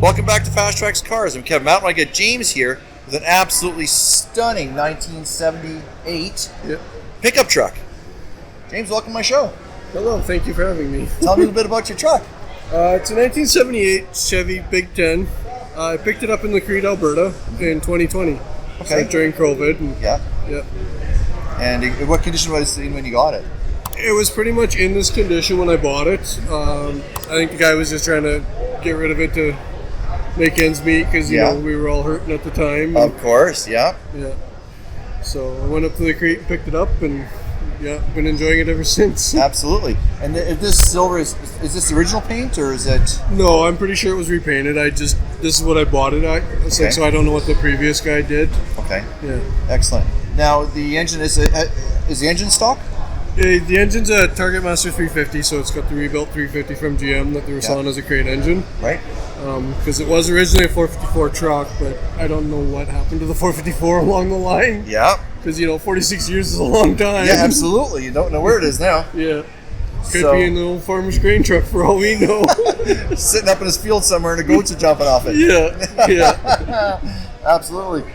Welcome back to FasTrax Cars. I'm Kevin Matlo. I got James here with an absolutely stunning 1978 pickup truck. James, welcome to my show. Hello, thank you for having me. Tell me a little bit about your truck. It's a 1978 Chevy C10. I picked it up in Lacrete, Alberta in 2020. Okay. So during COVID. And, Yeah. And what condition was it in when you got it? It was pretty much in this condition when I bought it. I think the guy was just trying to get rid of it to make ends meet because you know we were all hurting at the time. Of course, yeah. So I went up to Lacrete and picked it up, and been enjoying it ever since. Absolutely. And if this silver is this the original paint or is it? No, I'm pretty sure it was repainted. This is what I bought it at. Okay. So I don't know what the previous guy did. Okay. Yeah. Excellent. Now the engine is the engine stock? The engine's a Target Master 350, so it's got the rebuilt 350 from GM that they were selling as a crate engine. Right. Because it was originally a 454 truck, but I don't know what happened to the 454 along the line. Yeah. Because 46 years is a long time. Yeah, absolutely. You don't know where it is now. Yeah. Could be in the old farmer's grain truck for all we know. Sitting up in his field somewhere and the goats are jumping off it. Yeah. Absolutely.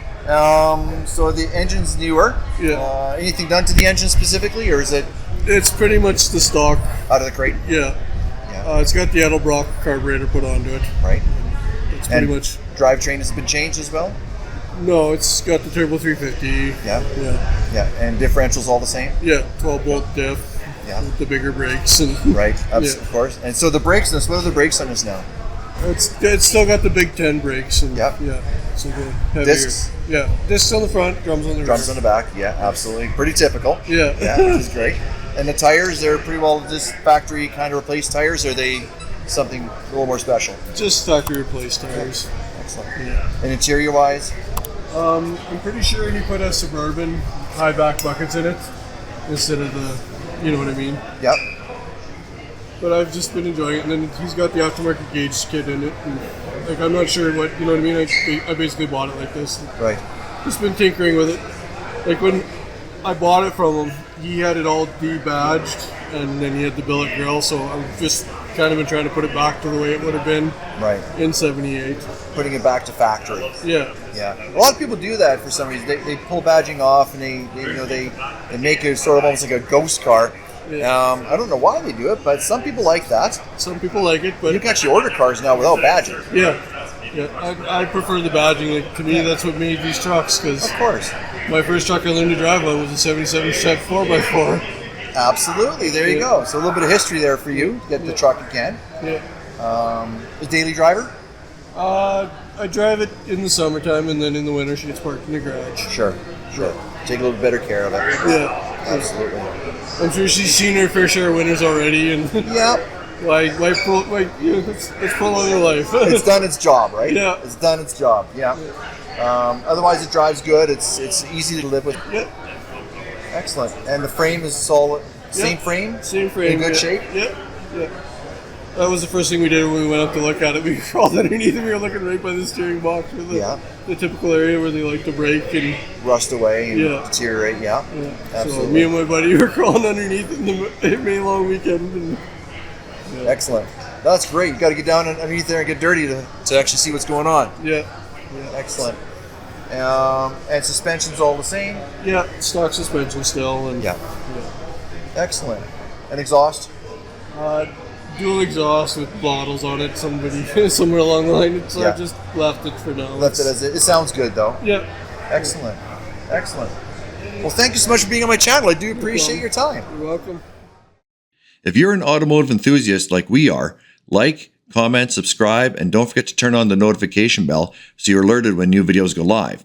So the engine's newer. Yeah. Anything done to the engine specifically, or is it? It's pretty much the stock. Out of the crate? Yeah. It's got the Edelbrock carburetor put onto it. Right. It's pretty much. Drivetrain has been changed as well? No, it's got the turbo 350. Yeah. And differentials all the same? Yeah, 12-bolt diff. Yeah. With the bigger brakes. And right, of course. And so the brakes on this, what are the brakes on this now? It's still got the Big 10 brakes. And, Yeah. So the heavier. Discs? Yeah, discs on the front, drums on the rear. Drums on the back, yeah, absolutely. Pretty typical. Yeah. Which is great. And the tires, they're pretty well just factory kind of replaced tires, or are they something a little more special? Just factory replaced tires. Excellent. Yeah. And interior-wise? I'm pretty sure he put a Suburban high back buckets in it instead of the, you know what I mean? Yep. But I've just been enjoying it, and then he's got the aftermarket gauge kit in it. And, I'm not sure what, you know what I mean? I basically bought it like this. Right. Just been tinkering with it. Like when I bought it from him, he had it all debadged, and then he had the billet grill, so I've just kind of been trying to put it back to the way it would have been in 78. Putting it back to factory. Yeah. A lot of people do that for some reason. They pull badging off and they make it sort of almost like a ghost car. Yeah. I don't know why they do it, but some people like that. Some people like it, but you can actually order cars now without badging. Yeah. I prefer the badging. Like, to me, that's what made these trucks. Because of course, my first truck I learned to drive on was a '77 Chev 4x4. Absolutely, there you go. So a little bit of history there for you. Get the truck again. Yeah. A daily driver? I drive it in the summertime, and then in the winter she gets parked in the garage. Sure. Take a little better care of it. Yeah. Absolutely. I'm sure she's seen her fair share of winters already, and why let's prolong her life. It's done its job, right? Yeah. It's done its job. Yeah. Otherwise, it drives good. It's easy to live with. Yeah. Excellent. And the frame is solid. Same frame. Same frame. In good shape. Yeah. That was the first thing we did when we went up to look at it. We crawled underneath and we were looking right by the steering box for the typical area where they like to break and rust away and deteriorate. Yeah. Absolutely. So me and my buddy were crawling underneath in the May long weekend. And, excellent. That's great. You got to get down underneath there and get dirty to actually see what's going on. Yeah. Excellent. And suspension's all the same? Yeah, stock suspension still. And Excellent. And exhaust? Dual exhaust with bottles on it. Somebody somewhere along the line, so I just left it for now. Left it as it. It sounds good though. Yeah. Excellent. Well, thank you so much for being on my channel. I do appreciate your time. You're welcome. If you're an automotive enthusiast like we are, like, comment, subscribe, and don't forget to turn on the notification bell so you're alerted when new videos go live.